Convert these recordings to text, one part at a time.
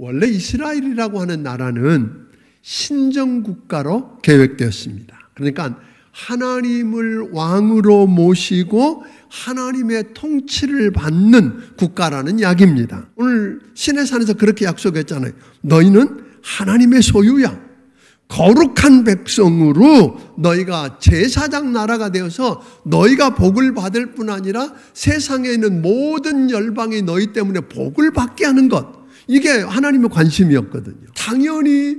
원래 이스라엘이라고 하는 나라는 신정국가로 계획되었습니다. 그러니까 하나님을 왕으로 모시고 하나님의 통치를 받는 국가라는 이야기입니다. 오늘 시내산에서 그렇게 약속했잖아요. 너희는 하나님의 소유야. 거룩한 백성으로 너희가 제사장 나라가 되어서 너희가 복을 받을 뿐 아니라 세상에 있는 모든 열방이 너희 때문에 복을 받게 하는 것. 이게 하나님의 관심이었거든요. 당연히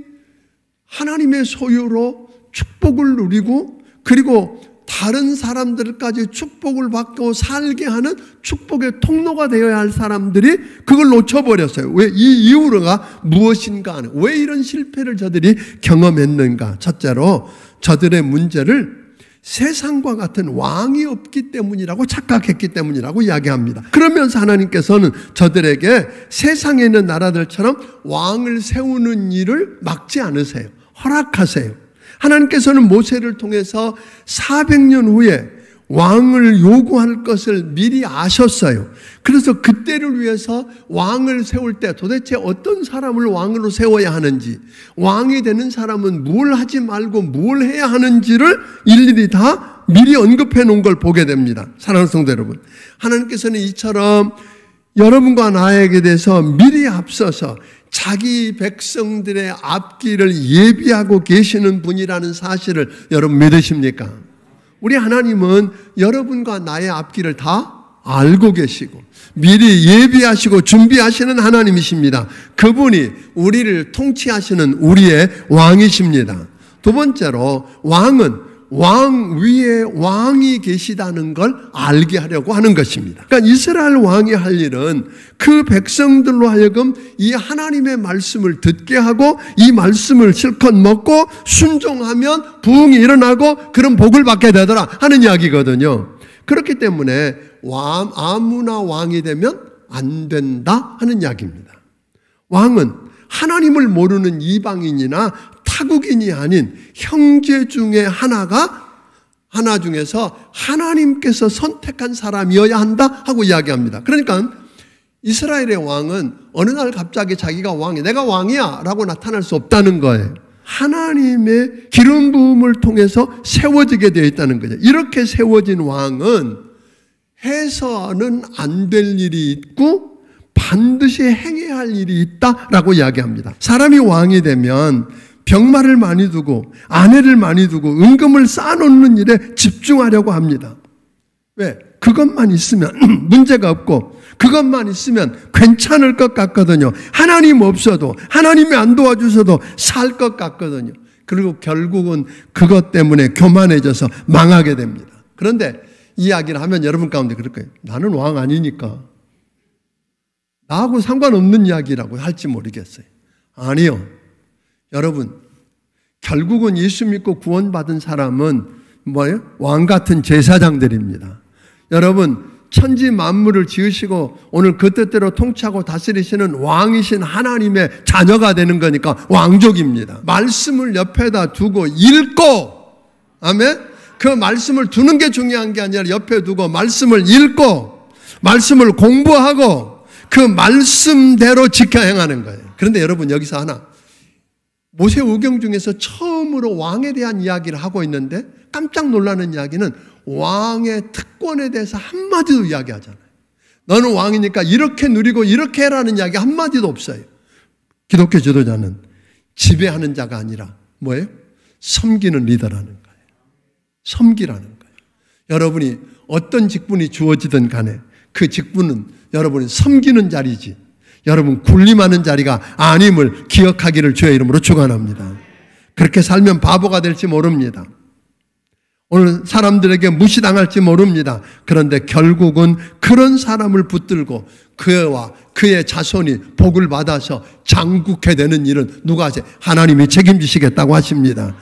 하나님의 소유로 축복을 누리고 그리고 다른 사람들까지 축복을 받고 살게 하는 축복의 통로가 되어야 할 사람들이 그걸 놓쳐버렸어요. 왜? 이 이유가 무엇인가 하는, 왜 이런 실패를 저들이 경험했는가. 첫째로 저들의 문제를 세상과 같은 왕이 없기 때문이라고 착각했기 때문이라고 이야기합니다. 그러면서 하나님께서는 저들에게 세상에 있는 나라들처럼 왕을 세우는 일을 막지 않으세요. 허락하세요. 하나님께서는 모세를 통해서 400년 후에 왕을 요구할 것을 미리 아셨어요. 그래서 그때를 위해서 왕을 세울 때 도대체 어떤 사람을 왕으로 세워야 하는지, 왕이 되는 사람은 뭘 하지 말고 뭘 해야 하는지를 일일이 다 미리 언급해 놓은 걸 보게 됩니다. 사랑하는 성도 여러분, 하나님께서는 이처럼 여러분과 나에게 대해서 미리 앞서서 자기 백성들의 앞길을 예비하고 계시는 분이라는 사실을 여러분 믿으십니까? 우리 하나님은 여러분과 나의 앞길을 다 알고 계시고 미리 예비하시고 준비하시는 하나님이십니다. 그분이 우리를 통치하시는 우리의 왕이십니다. 두 번째로 왕은 왕 위에 왕이 계시다는 걸 알게 하려고 하는 것입니다. 그러니까 이스라엘 왕이 할 일은 그 백성들로 하여금 이 하나님의 말씀을 듣게 하고 이 말씀을 실컷 먹고 순종하면 부흥이 일어나고 그런 복을 받게 되더라 하는 이야기거든요. 그렇기 때문에 아무나 왕이 되면 안 된다 하는 이야기입니다. 왕은 하나님을 모르는 이방인이나 타국인이 아닌 형제 중에 하나 중에서 하나님께서 선택한 사람이어야 한다 하고 이야기합니다. 그러니까 이스라엘의 왕은 어느 날 갑자기 자기가 왕이야, 내가 왕이야 라고 나타날 수 없다는 거예요. 하나님의 기름 부음을 통해서 세워지게 되어 있다는 거죠. 이렇게 세워진 왕은 해서는 안 될 일이 있고 반드시 행해야 할 일이 있다라고 이야기합니다. 사람이 왕이 되면 병마를 많이 두고 아내를 많이 두고 은금을 쌓아놓는 일에 집중하려고 합니다. 왜? 그것만 있으면 문제가 없고 그것만 있으면 괜찮을 것 같거든요. 하나님 없어도 하나님이 안 도와주셔도 살 것 같거든요. 그리고 결국은 그것 때문에 교만해져서 망하게 됩니다. 그런데 이 이야기를 하면 여러분 가운데 그럴 거예요. 나는 왕 아니니까 나하고 상관없는 이야기라고 할지 모르겠어요. 아니요. 여러분, 결국은 예수 믿고 구원받은 사람은 뭐예요? 왕 같은 제사장들입니다. 여러분, 천지 만물을 지으시고 오늘 그 뜻대로 통치하고 다스리시는 왕이신 하나님의 자녀가 되는 거니까 왕족입니다. 말씀을 옆에다 두고 읽고, 아멘? 그 말씀을 두는 게 중요한 게 아니라 옆에 두고 말씀을 읽고 말씀을 공부하고 그 말씀대로 지켜 행하는 거예요. 그런데 여러분 여기서 하나, 모세오경 중에서 처음으로 왕에 대한 이야기를 하고 있는데 깜짝 놀라는 이야기는 왕의 특권에 대해서 한마디도 이야기하잖아요. 너는 왕이니까 이렇게 누리고 이렇게 해라는 이야기 한마디도 없어요. 기독교 지도자는 지배하는 자가 아니라 뭐예요? 섬기는 리더라는 거예요. 섬기라는 거예요. 여러분이 어떤 직분이 주어지든 간에 그 직분은 여러분이 섬기는 자리지 여러분 군림하는 자리가 아님을 기억하기를 주의 이름으로 축원합니다. 그렇게 살면 바보가 될지 모릅니다. 오늘 사람들에게 무시당할지 모릅니다. 그런데 결국은 그런 사람을 붙들고 그와 그의 자손이 복을 받아서 장국해 되는 일은 누가 하세요? 하나님이 책임지시겠다고 하십니다.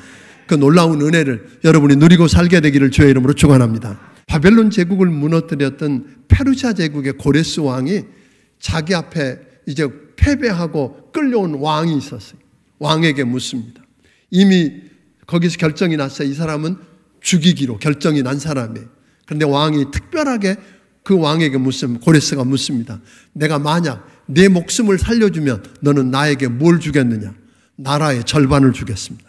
그 놀라운 은혜를 여러분이 누리고 살게 되기를 주의 이름으로 축원합니다. 바벨론 제국을 무너뜨렸던 페르시아 제국의 고레스 왕이 자기 앞에 이제 패배하고 끌려온 왕이 있었어요. 왕에게 묻습니다. 이미 거기서 결정이 났어요. 이 사람은 죽이기로 결정이 난 사람이에요. 그런데 왕이 특별하게 그 왕에게 고레스가 묻습니다. 내가 만약 내 목숨을 살려주면 너는 나에게 뭘 주겠느냐? 나라의 절반을 주겠습니다.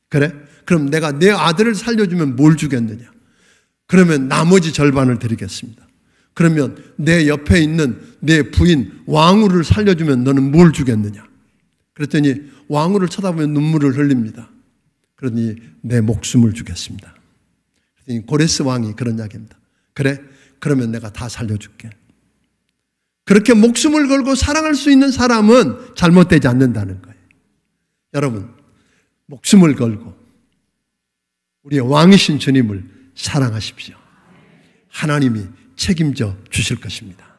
그래? 그럼 내가 내 아들을 살려주면 뭘 주겠느냐? 그러면 나머지 절반을 드리겠습니다. 그러면 내 옆에 있는 내 부인 왕후를 살려주면 너는 뭘 주겠느냐? 그랬더니 왕후를 쳐다보면 눈물을 흘립니다. 그러니 내 목숨을 주겠습니다. 그랬더니 고레스 왕이 그런 이야기입니다. 그래? 그러면 내가 다 살려줄게. 그렇게 목숨을 걸고 사랑할 수 있는 사람은 잘못되지 않는다는 거예요. 여러분, 목숨을 걸고 우리의 왕이신 주님을 사랑하십시오. 하나님이 책임져 주실 것입니다.